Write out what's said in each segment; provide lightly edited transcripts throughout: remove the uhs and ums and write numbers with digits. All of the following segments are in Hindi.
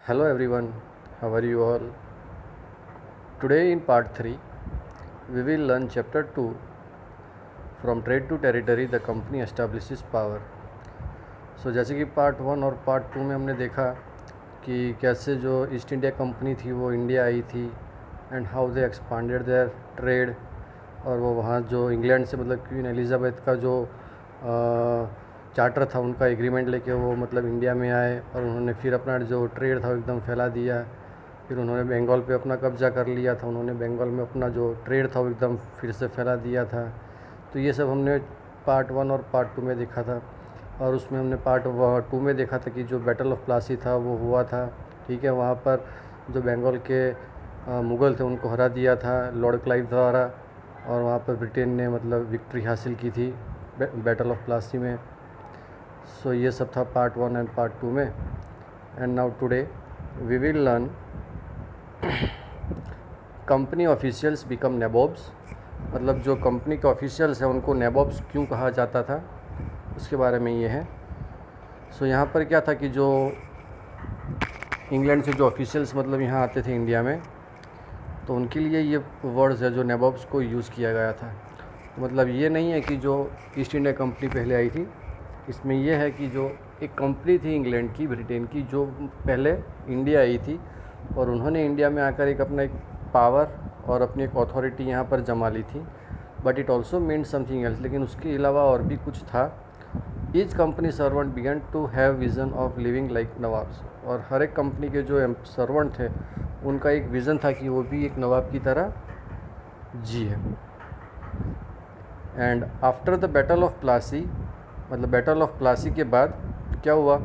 Hello everyone, how are you all? Today in part 3, we will learn chapter 2 from trade to territory the company establishes power. जैसे कि पार्ट 1 और पार्ट 2 में हमने देखा कि कैसे जो ईस्ट इंडिया कंपनी थी वो इंडिया आई थी and how they expanded their trade, और वो वहाँ जो इंग्लैंड से मतलब क्वीन एलिजाबेथ का जो चार्टर था उनका एग्रीमेंट लेके वो मतलब इंडिया में आए और उन्होंने फिर अपना जो ट्रेड था वो एकदम फैला दिया। फिर उन्होंने बंगाल पे अपना कब्जा कर लिया था, उन्होंने बंगाल में अपना जो ट्रेड था वो एकदम फिर से फैला दिया था। तो ये सब हमने पार्ट 1 और पार्ट 2 में देखा था, और उसमें हमने पार्ट 2 में देखा था कि जो बैटल ऑफ प्लासी था वो हुआ था। ठीक है, वहाँ पर जो बंगाल के मुग़ल थे उनको हरा दिया था लॉर्ड क्लाइव द्वारा, और वहाँ पर ब्रिटेन ने मतलब विक्ट्री हासिल की थी बैटल ऑफ प्लासी में। ये सब था पार्ट 1 एंड पार्ट 2 में। And now today we will learn company officials become nabobs, मतलब जो कंपनी के ऑफिशियल्स हैं उनको नैबोब्स क्यों कहा जाता था उसके बारे में ये है। यहाँ पर क्या था कि जो इंग्लैंड से जो ऑफिशियल्स मतलब यहाँ आते थे इंडिया में, तो उनके लिए ये वर्ड्स है जो नैबोब्स को यूज़ किया गया था। तो मतलब ये नहीं है कि जो ईस्ट इंडिया कंपनी पहले आई थी, इसमें यह है कि जो एक कंपनी थी इंग्लैंड की, ब्रिटेन की, जो पहले इंडिया आई थी और उन्होंने इंडिया में आकर एक अपना एक पावर और अपनी एक अथॉरिटी यहाँ पर जमा ली थी। But it also means something else, लेकिन उसके अलावा और भी कुछ था। Each company servant began to have vision of living like nawabs, और हर एक कंपनी के जो सर्वेंट थे उनका एक विज़न था कि वो भी एक नवाब की तरह जिए। And after the battle of Plassey, मतलब बैटल ऑफ प्लासी के बाद क्या हुआ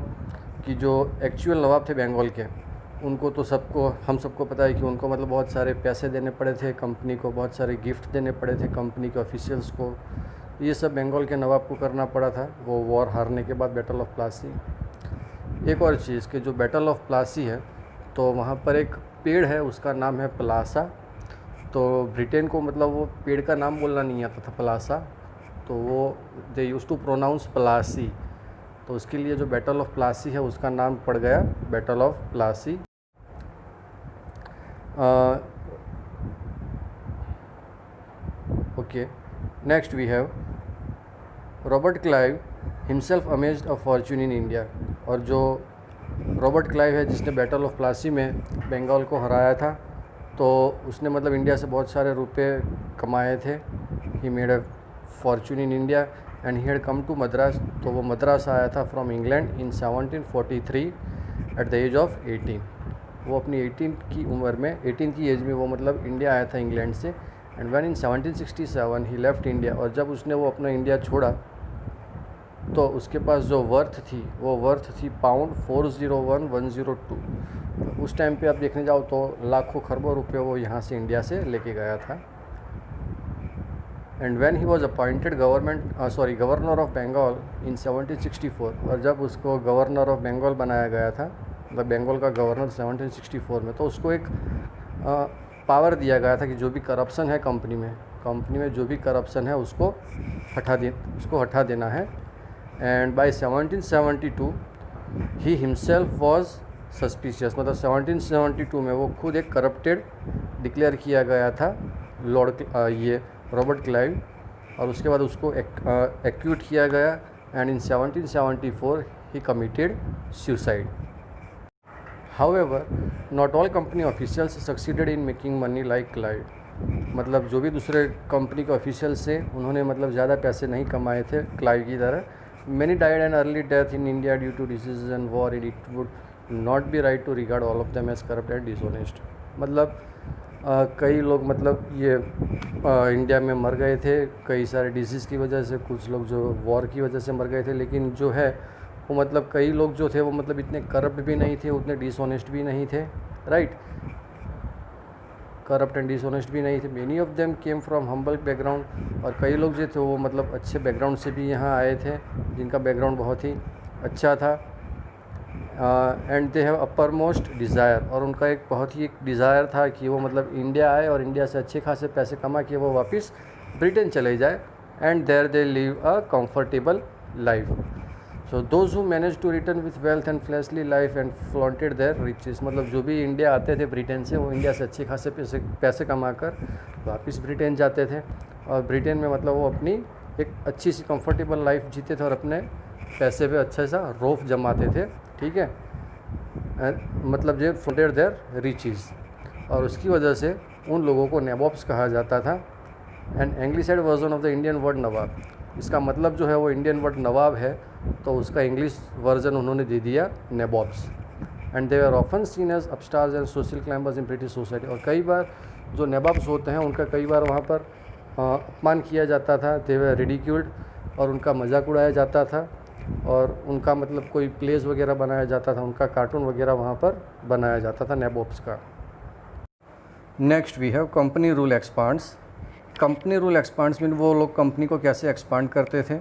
कि जो एक्चुअल नवाब थे बंगाल के, उनको तो हम सबको पता है कि उनको मतलब बहुत सारे पैसे देने पड़े थे कंपनी को, बहुत सारे गिफ्ट देने पड़े थे कंपनी के ऑफिशियल्स को। ये सब बंगाल के नवाब को करना पड़ा था वो वॉर हारने के बाद बैटल ऑफ प्लासी। एक और चीज़ कि जो बैटल ऑफ प्लासी है तो वहाँ पर एक पेड़ है, उसका नाम है प्लासा। तो ब्रिटेन को मतलब वो पेड़ का नाम बोलना नहीं आता था, प्लासा, तो वो दे यूज टू प्रोनाउंस प्लासी। तो उसके लिए जो बैटल ऑफ प्लासी है उसका नाम पड़ गया battle of Plassey. Okay, next we have Robert Clive himself amassed a fortune in India. और जो रॉबर्ट क्लाइव है जिसने बैटल ऑफ प्लासी में बंगाल को हराया था, तो उसने मतलब इंडिया से बहुत सारे रुपए कमाए थे। He made a fortune in India and he had come to Madras. तो वो मद्रास आया था from England in 1743 at the age of 18। वो अपनी 18 की उम्र में, 18 की एज में वो मतलब इंडिया आया था इंग्लैंड से। And when in 1767 he left India, और जब उसने वो अपना इंडिया छोड़ा तो उसके पास जो वर्थ थी वो वर्थ थी पाउंड 401102। तो उस टाइम पे आप देखने जाओ तो लाखों खरबों रुपए वो यहाँ से इंडिया से लेके गया था। And when he was appointed governor of Bengal in 1764, और जब उसको गवर्नर ऑफ बंगाल बनाया गया था, मतलब बंगाल का गवर्नर 1764 में, तो उसको एक पावर दिया गया था कि जो भी करप्शन है कंपनी में जो भी करप्शन है उसको हटा देना है। And by 1772 he himself was suspicious, मतलब 1772 में वो खुद एक करप्टेड डिक्लेयर किया गया था ये रॉबर्ट क्लाइव, और उसके बाद उसको एक्यूट किया गया। And in 1774 he committed suicide. However not all company officials succeeded in making money like Clive, मतलब जो भी दूसरे कंपनी के ऑफिशियल्स थे उन्होंने मतलब ज़्यादा पैसे नहीं कमाए थे क्लाइव की तरह। Many died an early death in India due to disease and war, it would not be right to regard all of them as corrupt and dishonest. मतलब कई लोग मतलब ये इंडिया में मर गए थे कई सारे डिजीज़ की वजह से, कुछ लोग जो वॉर की वजह से मर गए थे, लेकिन जो है वो मतलब कई लोग जो थे वो मतलब इतने करप्ट भी नहीं थे, उतने डिसऑनेस्ट भी नहीं थे, राइट, करप्ट एंड डिसऑनेस्ट भी नहीं थे। Many of them came from humble background, और कई लोग जो थे वो मतलब अच्छे बैकग्राउंड से भी यहाँ आए थे, जिनका बैकग्राउंड बहुत ही अच्छा था। And they have upper most desire, और उनका एक बहुत ही एक डिज़ायर था कि वो मतलब इंडिया आए और इंडिया से अच्छे खासे पैसे कमा के वो वापस ब्रिटेन चले जाए, and there they live a comfortable life. So those who manage to return with wealth and flashy life and flaunted their riches, मतलब जो भी इंडिया आते थे ब्रिटेन से, वो इंडिया से अच्छे खासे पैसे कमाकर वापस ब्रिटेन जाते थे, और ब्रिटेन में मतलब वो अपनी एक अच्छी सी कंफर्टेबल लाइफ जीते थे और अपने पैसे पे अच्छा सा रौफ जमाते थे, ठीक है। मतलब जो फ्लॉन्टेड देयर रिचेस, और उसकी वजह से उन लोगों को नवाब्स कहा जाता था। And anglicised version of the Indian word nawab, इसका मतलब जो है वो इंडियन वर्ड नवाब है, तो उसका इंग्लिश वर्जन उन्होंने दे दिया nawabs. And they are often seen as upstarts and social climbers in British society, और कई बार जो नवाब्स होते हैं उनका कई बार वहाँ पर अपमान किया जाता था, दे वर रिडिक्यूल्ड, और उनका मजाक उड़ाया जाता था, और उनका मतलब कोई प्लेस वगैरह बनाया जाता था, उनका कार्टून वगैरह वहाँ पर बनाया जाता था नवाब्स का। Next we have company rule expands. Company rule expands mean वो लोग कंपनी को कैसे एक्सपांड करते थे।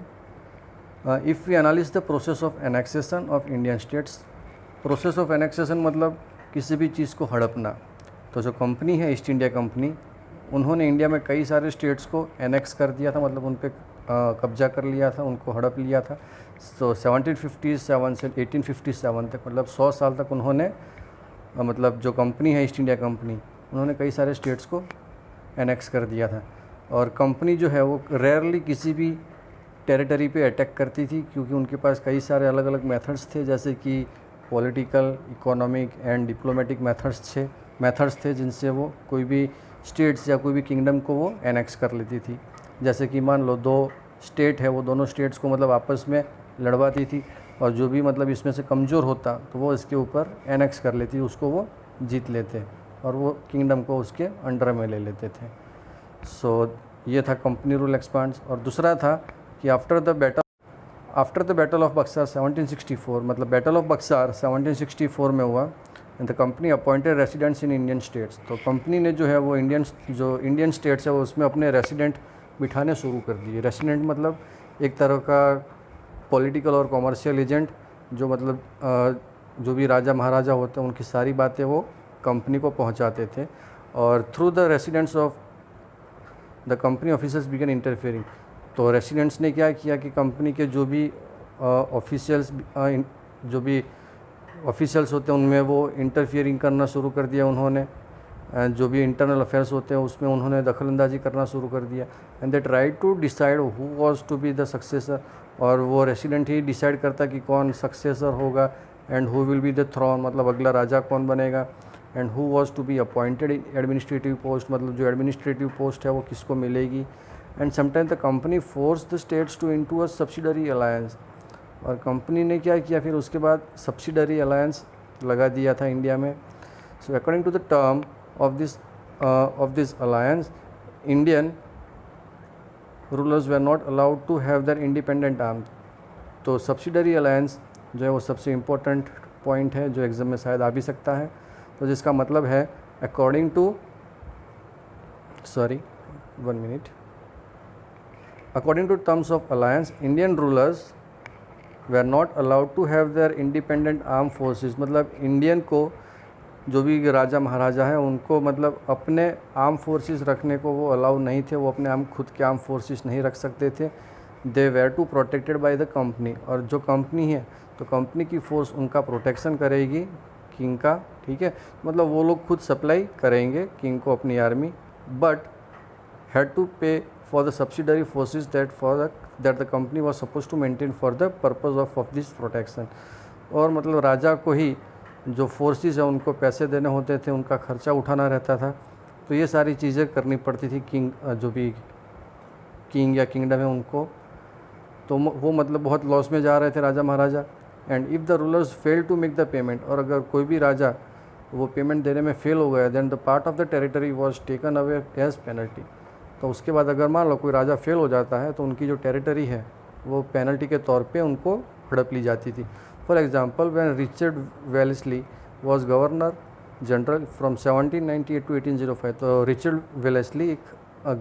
If we analyse the process of annexation of Indian states, process of annexation मतलब किसी भी चीज़ को हड़पना। तो जो कंपनी है ईस्ट इंडिया कंपनी, उन्होंने इंडिया में कई सारे स्टेट्स को एनेक्स कर दिया था, मतलब उन पर कब्जा कर लिया था, उनको हड़प लिया था। तो 1757 से 1857 तक, मतलब 100 साल तक उन्होंने मतलब जो कंपनी है ईस्ट इंडिया कंपनी, उन्होंने कई सारे स्टेट्स को एनेक्स कर दिया था। और कंपनी जो है वो रेयरली किसी भी टेरिटरी पे अटैक करती थी, क्योंकि उनके पास कई सारे अलग अलग मेथड्स थे, जैसे कि political, economic and diplomatic methods थे जिनसे वो कोई भी स्टेट्स या कोई भी किंगडम को वो एनेक्स कर लेती थी। जैसे कि मान लो 2 स्टेट है, वो दोनों स्टेट्स को मतलब आपस में लड़वाती थी, और जो भी मतलब इसमें से कमज़ोर होता तो वो इसके ऊपर एनेक्स कर लेती, उसको वो जीत लेते और वो किंगडम को उसके अंडर में ले लेते थे। सो ये था कंपनी रूल एक्सपांड्स। और दूसरा था कि after the battle of Buxar 1764, मतलब बैटल ऑफ बक्सर 1764 में हुआ, and the company appointed residents in Indian states. तो कंपनी ने जो है वो इंडियन स्टेट्स है वो उसमें अपने रेसिडेंट बिठाने शुरू कर दिए। रेसिडेंट मतलब एक तरह का पॉलिटिकल और कॉमर्शियल एजेंट, जो मतलब जो भी राजा महाराजा होते हैं उनकी सारी बातें वो कंपनी को पहुंचाते थे। और through the residents of the company officers began interfering. तो रेसिडेंट्स ने क्या किया कि कंपनी के जो भी ऑफिशियल्स होते हैं उनमें वो इंटरफियरिंग करना शुरू कर दिया उन्होंने। जो भी इंटरनल अफेयर्स होते हैं उसमें उन्होंने दखलंदाजी करना शुरू कर दिया। And they try to decide who was to be the successor, और वो रेसिडेंट ही डिसाइड करता कि कौन सक्सेसर होगा, and who will be the throne, मतलब अगला राजा कौन बनेगा, and who was to be appointed in administrative post, मतलब जो एडमिनिस्ट्रेटिव पोस्ट है वो किसको मिलेगी। And sometime the company force the states to into a subsidiary alliance. और कंपनी ने क्या किया फिर उसके बाद सब्सिडरी अलायंस लगा दिया था इंडिया में। So according to the term of this alliance, Indian rulers were not allowed to have their independent arms। तो सब्सिडरी अलायंस जो है वो सबसे इम्पोर्टेंट पॉइंट है जो एग्जाम में शायद आ भी सकता है। तो जिसका मतलब है according to terms of alliance, Indian rulers they are not allowed to have their independent arm forces. मतलब इंडियन को जो भी राजा महाराजा हैं उनको मतलब अपने आर्म फोर्सेस रखने को वो अलाउ नहीं थे, वो अपने खुद के आर्म फोर्सेस नहीं रख सकते थे। They were to protected by the company. और जो कंपनी है तो कंपनी की फोर्स उनका प्रोटेक्शन करेगी किंग का, ठीक है। मतलब वो लोग खुद सप्लाई करेंगे किंग को अपनी army, but had to pay for the subsidiary forces that the company was suppose to maintain for the purpose of this protection. और मतलब राजा को ही जो फोर्सेस है उनको पैसे देने होते थे, उनका खर्चा उठाना रहता था, तो ये सारी चीज़ें करनी पड़ती थी किंग, जो भी किंग या किंगडम है उनको। तो वो मतलब बहुत लॉस में जा रहे थे राजा महाराजा। And if the rulers fail to make the payment, और अगर कोई भी राजा वो पेमेंट देने में फेल हो गया, then the part of the territory was taken away as penalty. तो उसके बाद अगर मान लो कोई राजा फेल हो जाता है तो उनकी जो टेरिटरी है वो पेनल्टी के तौर पे उनको हड़प ली जाती थी। For example, when Richard Wellesley was governor general from 1798 to 1805। तो रिचर्ड वेलेस्ली एक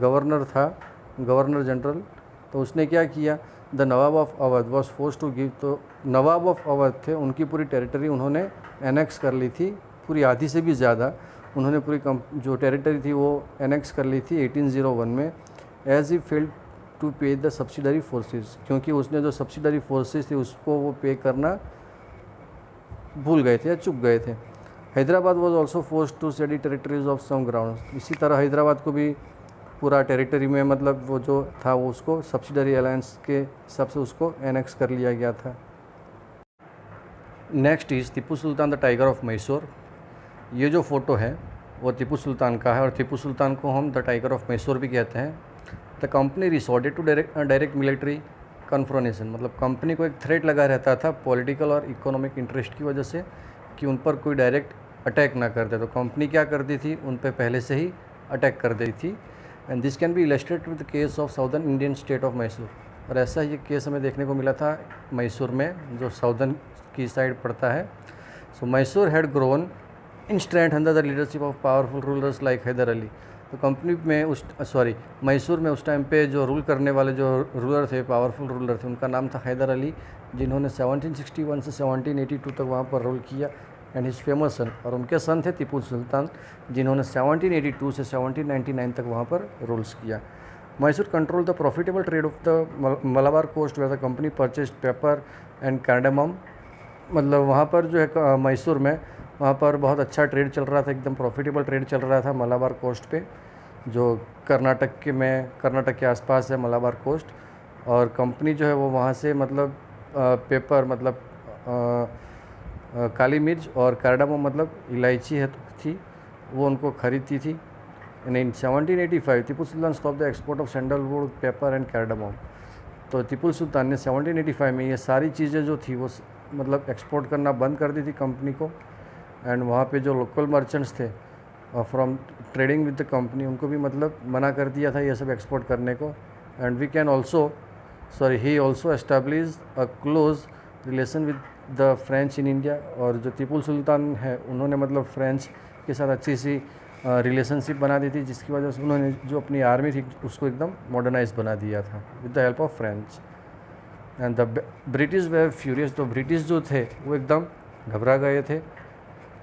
गवर्नर था, गवर्नर जनरल। तो उसने क्या किया, the nawab of Awadh was force to give. तो नवाब ऑफ अवध थे, उनकी पूरी टेरिटरी उन्होंने एनेक्स कर ली थी, पूरी आधी से भी ज़्यादा उन्होंने पूरी जो टेरिटरी थी वो एनेक्स कर ली थी 1801 में। एज ही फेल्ड टू पे द सब्सिडरी फोर्सेस, क्योंकि उसने जो सब्सिडरी फोर्सेस थे उसको वो पे करना भूल गए थे या चूक गए थे। Hyderabad was also force to cede territories of some ground, इसी तरह हैदराबाद को भी पूरा टेरिटरी में मतलब वो जो था वो उसको सब्सिडरी अलायंस के हिसाब से उसको एनेक्स कर लिया गया था। Next is Tipu Sultan the tiger of Mysore. ये जो फ़ोटो है वो टीपू सुल्तान का है और टीपू सुल्तान को हम द टाइगर ऑफ मैसूर भी कहते हैं। The company resorted to direct military confrontation, मतलब कंपनी को एक थ्रेट लगा रहता था पॉलिटिकल और इकोनॉमिक इंटरेस्ट की वजह से कि उन पर कोई डायरेक्ट अटैक ना करते, तो कंपनी क्या करती थी, उन पर पहले से ही अटैक कर दी थी। And this can be illustrated with the case of southern Indian state of Mysore, और ऐसा ये केस हमें देखने को मिला था मैसूर में जो साउदर्न की साइड पड़ता है। So Mysore had grown in strength under the leadership of powerful rulers like Hyder Ali. तो कंपनी में मैसूर में उस टाइम पे जो रूल करने वाले जो रूलर थे, पावरफुल रूलर थे, उनका नाम था हैदर अली, जिन्होंने 1761 से 1782 तक वहाँ पर रूल किया। एंड हिज फेमस सन, और उनके सन थे टीपू सुल्तान, जिन्होंने 1782 से 1799 तक वहाँ पर रूल्स किया। Mysore control the profitable trade of the Malabar coast where the company purchase pepper and cardamom, मतलब वहाँ पर जो है मैसूर में वहाँ पर बहुत अच्छा ट्रेड चल रहा था, एकदम प्रॉफिटेबल ट्रेड चल रहा था मलाबार कोस्ट पे, जो कर्नाटक के आसपास है मलाबार कोस्ट। और कंपनी जो है वो वहाँ से मतलब पेपर मतलब काली मिर्च और कार्डामम मतलब इलायची है थी, वो उनको खरीदती थी। In 1785 Tipu Sultan stop the export of sandalwood, pepper and cardamom. तो टीपू सुल्तान ने 1785 में ये सारी चीज़ें जो थी वो मतलब एक्सपोर्ट करना बंद कर दी थी कंपनी को। एंड वहाँ पे जो लोकल मर्चेंट्स थे from trading with the company, उनको भी मतलब मना कर दिया था ये सब एक्सपोर्ट करने को। And we can also he also establish a close relation with the French in India. और जो टीपू सुल्तान है उन्होंने मतलब फ्रेंच के साथ अच्छी सी रिलेशनशिप बना दी थी, जिसकी वजह से उन्होंने जो अपनी आर्मी थी उसको एकदम मॉडर्नाइज बना दिया था with the help of French. And the British were furious, तो ब्रिटिश जो थे वो एकदम घबरा गए थे।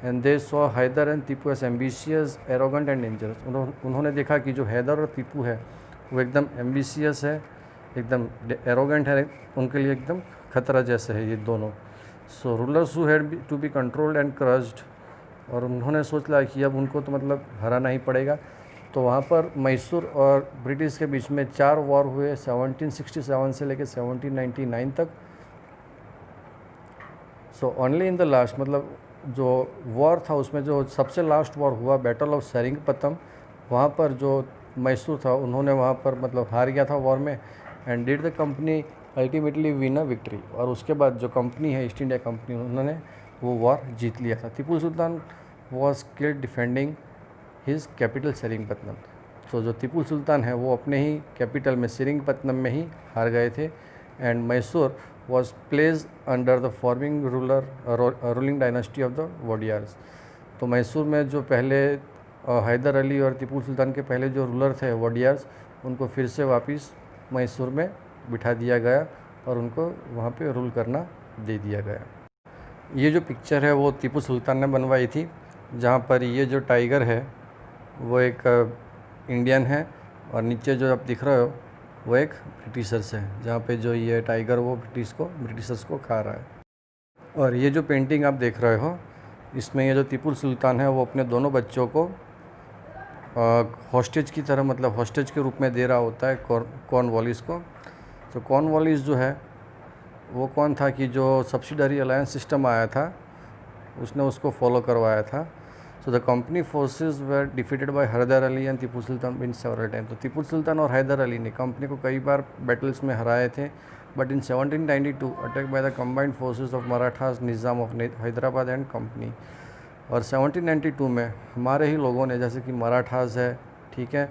And they saw Hyder and Tipu as ambitious, arrogant and dangerous. उन्होंने देखा कि जो हैदर और टीपू है वो एकदम एम्बिशियस है, एकदम एरोगेंट है, उनके लिए एकदम खतरा जैसे है ये दोनों। So rulers who had to be controlled and crushed, और उन्होंने सोचा कि अब उनको तो मतलब हराना ही पड़ेगा। तो वहाँ पर मैसूर और ब्रिटिश के बीच में 4 वॉर हुए 1767 से लेकर 1799 तक। So only in the last, मतलब जो वॉर था उसमें जो सबसे लास्ट वॉर हुआ बैटल ऑफ सेरिंगपट्टम, वहाँ पर जो मैसूर था उन्होंने वहाँ पर मतलब हार गया था वॉर में। And did the company ultimately win a victory, और उसके बाद जो कंपनी है ईस्ट इंडिया कंपनी, उन्होंने वो वॉर जीत लिया था। Tipu Sultan was killed defending his capital Seringapatam. तो जो टीपू सुल्तान है वो अपने ही कैपिटल में सेरिंगपट्टनम में ही हार गए थे। And Mysore was placed under the forming ruling dynasty of the वोडियार्स। तो मैसूर में जो पहले हैदर अली और टीपू सुल्तान के पहले जो रूलर थे वोडियार्स, उनको फिर से वापस मैसूर में बिठा दिया गया और उनको वहाँ पे रूल करना दे दिया गया। ये जो पिक्चर है वो टीपू सुल्तान ने बनवाई थी, जहाँ पर ये जो टाइगर है वो एक इंडियन है और नीचे जो आप दिख रहे हो वो एक ब्रिटिशर्स है, जहाँ पे जो ये टाइगर वो ब्रिटिशर्स को खा रहा है। और ये जो पेंटिंग आप देख रहे हो इसमें ये जो टीपू सुल्तान है वो अपने दोनों बच्चों को हॉस्टेज की तरह, मतलब हॉस्टेज के रूप में दे रहा होता है कॉर्नवालिस को। तो कॉर्नवालिस जो है वो कौन था कि जो सब्सिडरी अलायंस सिस्टम आया था उसने उसको फॉलो करवाया था। So the company forces were defeated by Hyder Ali and Tipu Sultan in several time. तो टीपू सुल्तान और हैदर अली ने कंपनी को कई बार बैटल्स में हराए थे, but in 1792 attack by the combined forces of Marathas, Nizam of Hyderabad and company. और 1792 में हमारे ही लोगों ने, जैसे कि मराठास है, ठीक है,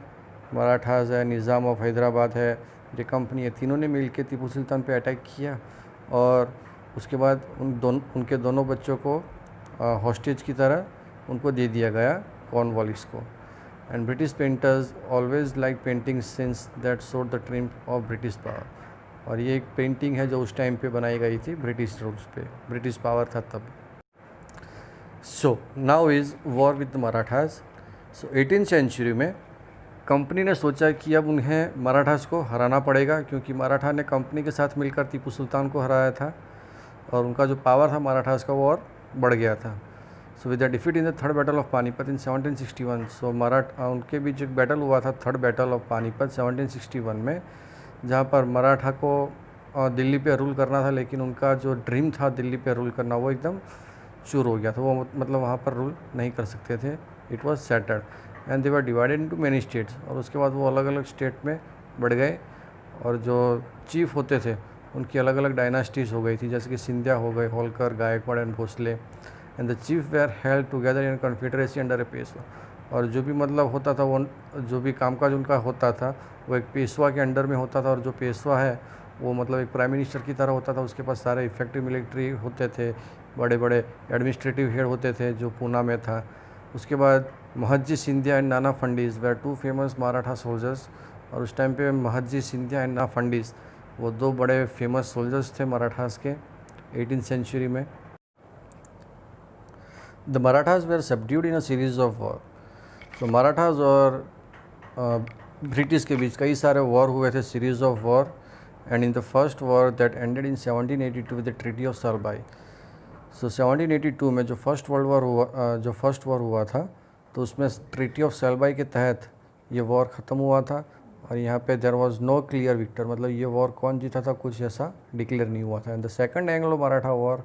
मराठास है, निज़ाम ऑफ हैदराबाद है, ये कंपनी है, तीनों ने मिलकर टीपू सुल्तान पे अटैक किया और उसके बाद उनके दोनों बच्चों को हॉस्टेज की तरह उनको दे दिया गया कॉर्नवालिस को। And British painters always like painting since that showed the triumph of British power. और ये एक पेंटिंग है जो उस टाइम पे बनाई गई थी ब्रिटिश रूल्स पे, ब्रिटिश पावर था तब। So now is war with the Marathas. So 18th century में कंपनी ने सोचा कि अब उन्हें मराठास को हराना पड़ेगा, क्योंकि मराठा ने कंपनी के साथ मिलकर टीपू सुल्तान को हराया था और उनका जो पावर था मराठास का वो और बढ़ गया था। So with the defeat in the third battle of Panipat in 1761, so उनके बीच एक बैटल हुआ था, थर्ड बैटल ऑफ पानीपत 1761 में, जहाँ पर मराठा को दिल्ली पे रूल करना था, लेकिन उनका जो ड्रीम था दिल्ली पे रूल करना वो एकदम चूर हो गया था। वो मतलब वहाँ पर रूल नहीं कर सकते थे, it was shattered and they were divided into many states. और उसके बाद वो अलग अलग स्टेट में बढ़ गए और जो चीफ होते थे उनकी अलग अलग डायनास्टीज हो गई थी, जैसे कि सिंधिया हो गए, Holkar, Gaekwad and Bhonsle. And the chief were held together in confederacy under a Peshwa. और जो भी मतलब होता था वो, जो भी कामकाज उनका होता था वो एक पेशवा के अंडर में होता था। और जो पेशवा है वो मतलब एक प्राइम मिनिस्टर की तरह होता था, उसके पास सारे इफेक्टिव मिलिट्री होते थे, बड़े बड़े एडमिनिस्ट्रेटिव हेड होते थे जो पूना में था। उसके बाद महदजी Scindia and Nana Phadnis were two famous Maratha soldiers. और उस टाइम पे महदजी सिंधिया एंड नाना फंडीज वो दो बड़े फेमस सोल्जर्स थे मराठास के 18th सेंचुरी में। The Marathas were subdued in a series of war. तो मराठास और ब्रिटिश के बीच कई सारे वॉर हुए थे, series of war. And in the first war that ended in 1782 with the treaty of Salbai. So 1782 में जो फर्स्ट वॉर हुआ था, तो उसमें ट्रीटी ऑफ सलबाई के तहत ये वॉर ख़त्म हुआ था। और यहाँ पे there was no clear victor, मतलब ये वॉर कौन जीता था कुछ ऐसा डिक्लेयर नहीं हुआ था। And the second Anglo Maratha war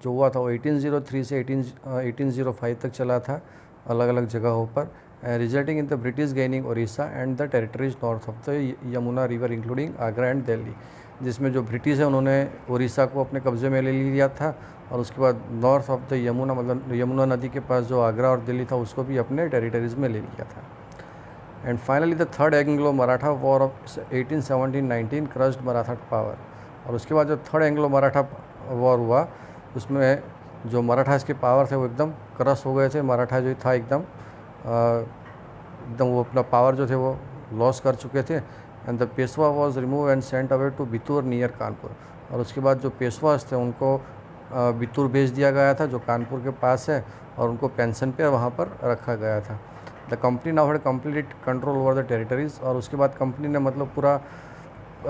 जो हुआ था वो 1803 से 1805 तक चला था, अलग अलग जगहों पर, resulting in the British gaining Odisha and the territories north of the Yamuna river including Agra and Delhi. जिसमें जो ब्रिटिश है उन्होंने उड़ीसा को अपने कब्जे में ले लिया था, और उसके बाद नॉर्थ ऑफ द यमुना, मतलब यमुना नदी के पास जो आगरा और दिल्ली था उसको भी अपने टेरिटरीज में ले लिया था। And finally the third Anglo Maratha war of 1817-19 crushed Maratha power. और उसके बाद जो थर्ड एंग्लो मराठा वॉर हुआ उसमें जो मराठास के पावर थे वो एकदम क्रश हो गए थे। मराठा जो था एकदम वो अपना पावर जो थे वो लॉस कर चुके थे। And the Peshwa was remove and sent away to Bithur near Kanpur. और उसके बाद जो पेशवास थे उनको बितूर भेज दिया गया था जो कानपुर के पास है, और उनको पेंशन पे वहाँ पर रखा गया था। The company now had complete control over the territories. और उसके बाद कंपनी ने मतलब पूरा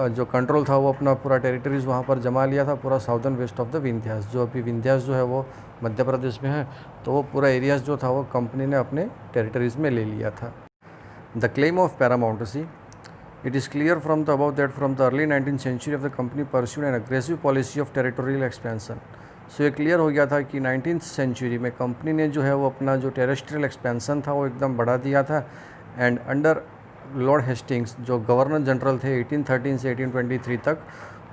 जो कंट्रोल था वो अपना पूरा टेरिटरीज वहाँ पर जमा लिया था, पूरा southern west of the Vindhyas. जो अभी विंध्यास जो है वो मध्य प्रदेश में है, तो वो पूरा एरियाज जो था वो कंपनी ने अपने टेरिटरीज में ले लिया था। The claim of paramountcy. It is clear from the above that from the early 19th century of the company pursued an aggressive policy of territorial expansion. So ये क्लियर हो गया था कि 19th सेंचुरी में कंपनी ने जो है वो अपना जो टेरेस्ट्रियल एक्सपेंसन था वो एकदम बढ़ा दिया था। एंड अंडर लॉर्ड हेस्टिंग्स जो गवर्नर जनरल थे 1813 से 1823 तक,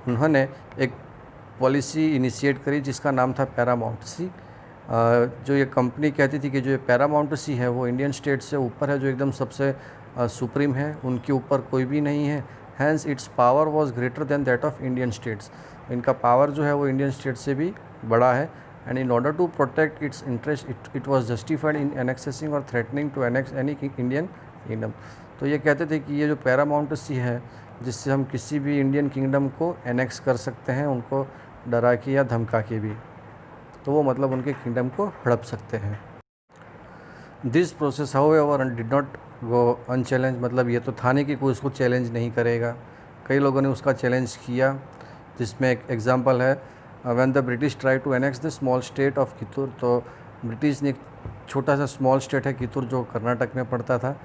उन्होंने एक पॉलिसी इनिशिएट करी जिसका नाम था पैरामाउंटेसी। जो ये कंपनी कहती थी कि जो ये पैरामाउंटेसी है वो इंडियन स्टेट से ऊपर है, जो एकदम सबसे सुप्रीम है, उनके ऊपर कोई भी नहीं है। Hence its power was greater than that of Indian states. इनका पावर जो है वो इंडियन स्टेट से भी बड़ा है। And in order to protect its interest it was justified in annexing or threatening to annex any Indian kingdom. तो ये कहते थे कि ये जो पैरामाउंटेसी है जिससे हम किसी भी इंडियन किंगडम को एनेक्स कर सकते हैं, उनको डरा के या धमका के भी, तो वो मतलब उनके किंगडम को हड़प सकते हैं। This process however did not go unchallenged. मतलब ये तो था नहीं कि कोई उसको चैलेंज नहीं करेगा, कई लोगों ने उसका चैलेंज किया। जिसमें एक एग्जांपल है when the British try to annex the small state of Kittur. तो ब्रिटिश ने एक छोटा सा स्मॉल स्टेट है कितूर जो कर्नाटक में पड़ता था,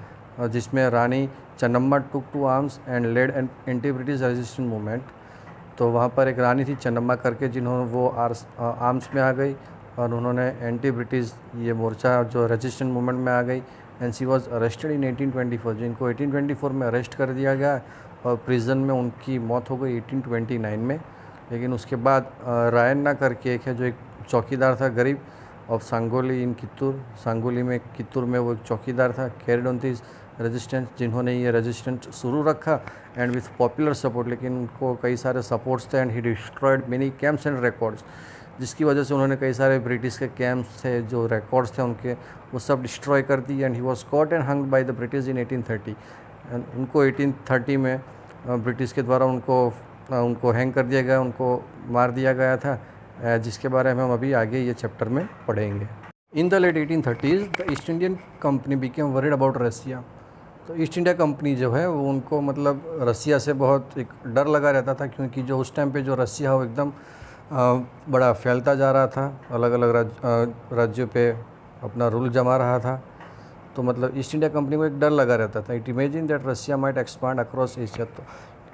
जिसमें Rani Chennamma took to arms and led an anti British resistance movement. तो वहाँ पर एक रानी थी चन्नम्मा करके, जिन्होंने वो आर्म्स में आ गई और उन्होंने एंटी ब्रिटिश ये मोर्चा जो रेजिस्टेंस मूवमेंट में आ गई। And she was arrested in 1824, जिनको 1824 में अरेस्ट कर दिया गया और प्रिजन में उनकी मौत हो गई 1829 में। लेकिन उसके बाद रायन्ना करके एक है जो एक चौकीदार था गरीब ऑफ सांगोली इन कित्तूर, सांगोली में कित्तूर में वो एक चौकीदार था, कैरिड ऑन दिस रेजिस्टेंस, जिन्होंने ये रेजिस्टेंस शुरू रखा एंड विथ पॉपुलर सपोर्ट। लेकिन उनको कई सारे सपोर्ट्स थे and he destroyed many camps and records, जिसकी वजह से उन्होंने कई सारे ब्रिटिश के कैंप्स थे जो रिकॉर्ड्स थे उनके वो सब डिस्ट्रॉय कर दी। And he was caught and hanged by the British in 1830। And उनको 1830 में ब्रिटिश के द्वारा उनको हैंग कर दिया गया, उनको मार दिया गया था, जिसके बारे में हम अभी आगे ये चैप्टर में पढ़ेंगे। In the late 1830s the East Indian company became worried about Russia. तो ईस्ट इंडिया कंपनी जो है वो उनको मतलब रसिया से बहुत एक डर लगा रहता था, क्योंकि जो उस टाइम पे जो रसिया है वो एकदम बड़ा फैलता जा रहा था, अलग अलग राज्यों पे अपना रूल जमा रहा था। तो मतलब ईस्ट इंडिया कंपनी को एक डर लगा रहता था। It imagine that Russia might expand across Asia. तो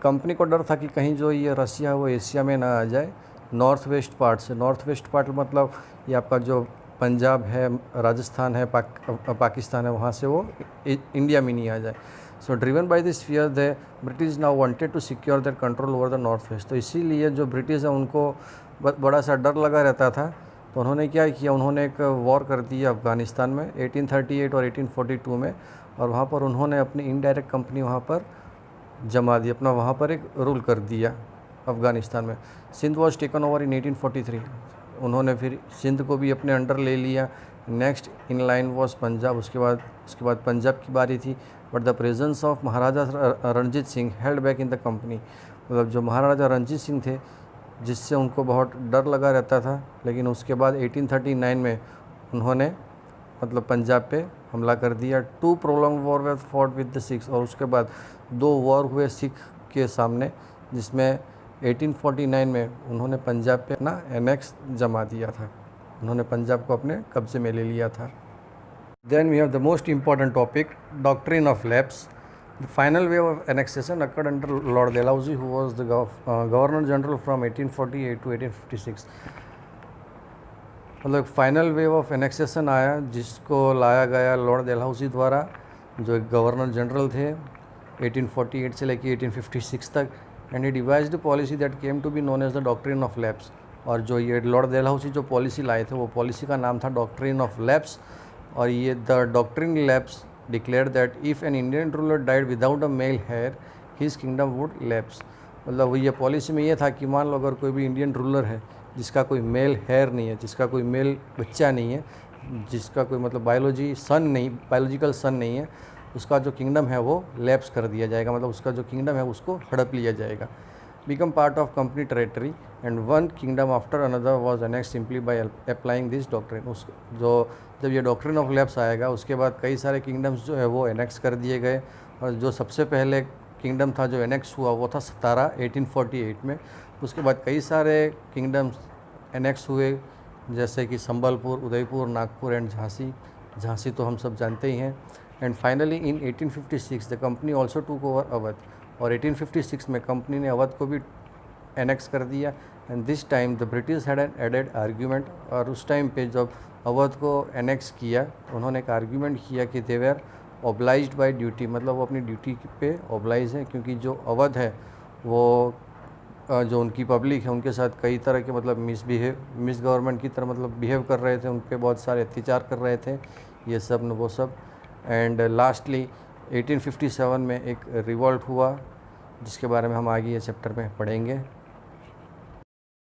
कंपनी को डर था कि कहीं जो ये रसिया है वो एशिया में ना आ जाए, नॉर्थ वेस्ट पार्ट से। नॉर्थ वेस्ट पार्ट मतलब ये आपका जो पंजाब है, राजस्थान है, पाकिस्तान है, वहाँ से वो इंडिया में नहीं आ जाए। So driven by this fear the British now wanted to secure that control over the north west. तो इसीलिए जो ब्रिटिश है उनको बड़ा सा डर लगा रहता था। तो उन्होंने क्या किया, उन्होंने एक वॉर कर दिया अफ़गानिस्तान में 1838 और 1842 में, और वहाँ पर उन्होंने अपनी इनडायरेक्ट कंपनी वहाँ पर जमा दी, अपना वहाँ पर एक रूल कर दिया अफ़गानिस्तान में। Sindh was taken over in 1843। उन्होंने फिर सिंध को भी अपने अंडर ले लिया। Next in line was Punjab. उसके बाद पंजाब की बारी थी। But the presence of Maharaja Ranjit Singh held back in the company. मतलब जो महाराजा रणजीत सिंह थे, जिससे उनको बहुत डर लगा रहता था, लेकिन उसके बाद 1839 में उन्होंने मतलब पंजाब पे हमला कर दिया। 2 prolong war way fought with the Sikhs. और उसके बाद 2 वॉर हुए सिख के सामने, जिसमें 1849 में उन्होंने पंजाब पे अपना एनेक्स जमा दिया था। उन्होंने पंजाब को अपने कब्जे में ले लिया था। Then we have the most important topic, doctrine of lapse. The final wave of annexation occurred under Lord Dalhousie, who was the Governor General from 1848 to 1856. मतलब फाइनल वेव ऑफ एनेक्सेशन आया, जिसको लाया गया लॉर्ड डेलहाउसी द्वारा, जो एक गवर्नर जनरल थे 1848 से लेकर 1856 तक। And he devised policy that came to be known as the doctrine of lapse. और जो ये लॉर्ड डेलहाउसी जो पॉलिसी लाए थे, वो पॉलिसी का नाम था डॉक्ट्रिन ऑफ लैप्स। और ये the doctrine lapse declared that if an Indian ruler died without a male heir, his kingdom would lapse। मतलब ये पॉलिसी में ये था कि मान लो अगर कोई भी इंडियन रूलर है जिसका कोई मेल हेयर नहीं है, जिसका कोई मेल बच्चा नहीं है, जिसका कोई मतलब बायोलॉजिकल सन नहीं है, उसका जो किंगडम है वो लैप्स कर दिया जाएगा। मतलब उसका जो किंगडम है उसको हड़प लिया जाएगा। Become part of company territory and one kingdom after another was annex simply by applying this doctrine. उस जो जब ये डॉक्ट्रिन ऑफ लैप्स आएगा, उसके बाद कई सारे किंगडम्स जो है वो एनेक्स कर दिए गए। और जो सबसे पहले किंगडम था जो एनेक्स हुआ वो था सतारा 1848 में। उसके बाद कई सारे किंगडम्स एनेक्स हुए, जैसे कि संबलपुर, उदयपुर, नागपुर एंड झांसी। झांसी तो हम सब जानते ही हैं। And finally in 1856 the company also took over Awadh. और 1856 में कंपनी ने अवध को भी एनेक्स कर दिया। And this time the British had an added argument. और उस टाइम पे जब अवध को एनेक्स किया, उन्होंने एक आर्ग्यूमेंट किया कि दे वर ऑब्लाइज्ड बाय ड्यूटी। मतलब वो अपनी ड्यूटी पे ऑब्लाइज है, क्योंकि जो अवध है वो जो उनकी पब्लिक है उनके साथ कई तरह के मतलब मिस गवर्नमेंट की तरह मतलब बिहेव कर रहे थे, उन पर बहुत सारे अत्याचार कर रहे थे, ये सब न वो सब। एंड लास्टली 1857 में एक रिवॉल्ट हुआ, जिसके बारे में हम आगे ये चैप्टर में पढ़ेंगे।